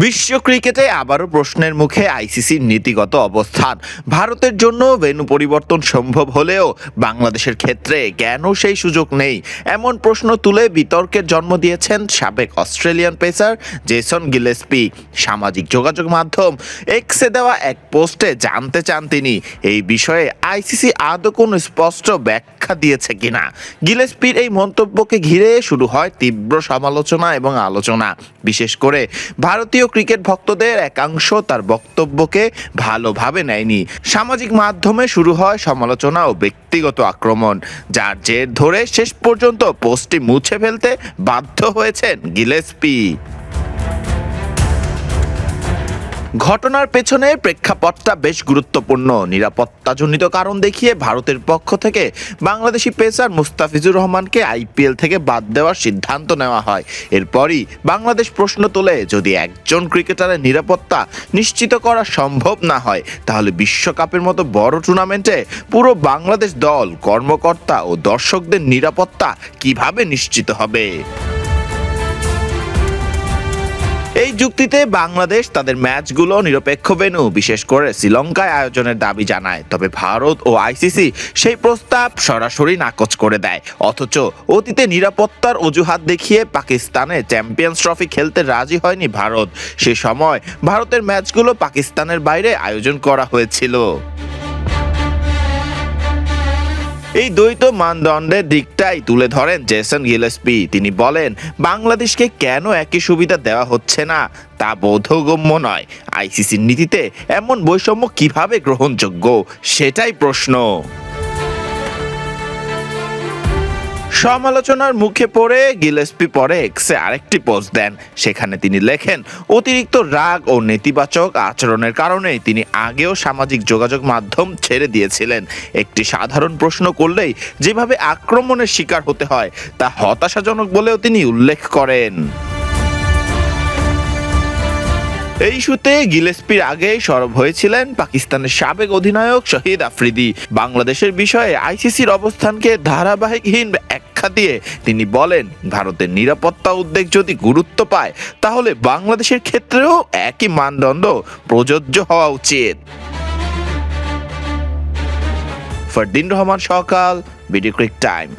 বিশ্ব ক্রিকেটে আবারও প্রশ্নের মুখে আইসিসির নীতিগত অবস্থান। ভারতের জন্য ভেন্যু পরিবর্তন সম্ভব হলেও বাংলাদেশের ক্ষেত্রে কেন সেই সুযোগ নেই, এমন প্রশ্ন তুলে বিতর্কের জন্ম দিয়েছেন সাবেক অস্ট্রেলিয়ান পেসার জেসন গিলেস্পি। সামাজিক যোগাযোগ মাধ্যম এক্সে দেওয়া এক পোস্টে জানতে চান তিনি এই বিষয়ে আইসিসি আদৌ কোনো স্পষ্ট ব্যাখ্যা দিয়েছে কিনা। গিলেস্পির এই মন্তব্যকে ঘিরে শুরু হয় তীব্র সমালোচনা এবং আলোচনা। বিশেষ করে ভারতীয় ক্রিকেট ভক্তদের একাংশ তার বক্তব্যকে ভালোভাবে নেয়নি। সামাজিক মাধ্যমে শুরু হয় সমালোচনা ও ব্যক্তিগত আক্রমণ, যার জের ধরে শেষ পর্যন্ত পোস্টটি মুছে ফেলতে বাধ্য হয়েছেন গিলেস্পি। ঘটনার পেছনে প্রেক্ষাপটটা বেশ গুরুত্বপূর্ণ। নিরাপত্তাজনিত কারণ দেখিয়ে ভারতের পক্ষ থেকে বাংলাদেশি পেসার মুস্তাফিজুর রহমানকে আইপিএল থেকে বাদ দেওয়ার সিদ্ধান্ত নেওয়া হয়। এরপরই বাংলাদেশ প্রশ্ন তোলে, যদি একজন ক্রিকেটারের নিরাপত্তা নিশ্চিত করা সম্ভব না হয়, তাহলে বিশ্বকাপের মতো বড় টুর্নামেন্টে পুরো বাংলাদেশ দল, কর্মকর্তা ও দর্শকদের নিরাপত্তা কিভাবে নিশ্চিত হবে। এই যুক্তিতে বাংলাদেশ তাদের ম্যাচগুলো নিরপেক্ষ ভেন্যু, বিশেষ করে শ্রীলঙ্কায় আয়োজনের দাবি জানায়। তবে ভারত ও আইসিসি সেই প্রস্তাব সরাসরি নাকচ করে দেয়। অথচ অতীতে নিরাপত্তার অজুহাত দেখিয়ে পাকিস্তানে চ্যাম্পিয়ন্স ট্রফি খেলতে রাজি হয়নি ভারত। সে সময় ভারতের ম্যাচগুলো পাকিস্তানের বাইরে আয়োজন করা হয়েছিল। এই দ্বৈত মানদণ্ডের দিকটাই তুলে ধরেন জেসন গিলেস্পি। তিনি বলেন, বাংলাদেশকে কেন একই সুবিধা দেওয়া হচ্ছে না তা বোধগম্য নয়। আইসিসির নীতিতে এমন বৈষম্য কিভাবে গ্রহণযোগ্য, সেটাই প্রশ্ন। সমালোচনার মুখে পড়ে গিলেস্পি পরে এক্সে আরেকটি পোস্ট দেন। সেখানে তিনি লেখেন, অতিরিক্ত রাগ ও নেতিবাচক আচরণের কারণে তিনি আগেও সামাজিক যোগাযোগ মাধ্যম ছেড়ে দিয়েছিলেন। একটি সাধারণ প্রশ্ন করলেই যেভাবে আক্রমণের শিকার হতে হয় তা হতাশাজনক বলেও তিনি উল্লেখ করেন। এই ইস্যুতে গিলেস্পির আগেই সরব হয়েছিলেন পাকিস্তানের সাবেক অধিনায়ক শহীদ আফ্রিদি। বাংলাদেশের বিষয়ে আইসিসির অবস্থানকে ধারাবাহিকহীন ব্যাখ্যা দিয়ে তিনি বলেন, ভারতের নিরাপত্তা উদ্বেগ যদি গুরুত্ব পায়, তাহলে বাংলাদেশের ক্ষেত্রেও একই মানদণ্ড প্রযোজ্য হওয়া উচিত। ফরদিন রহমান সকাল, বিডি ক্রিক টাইম।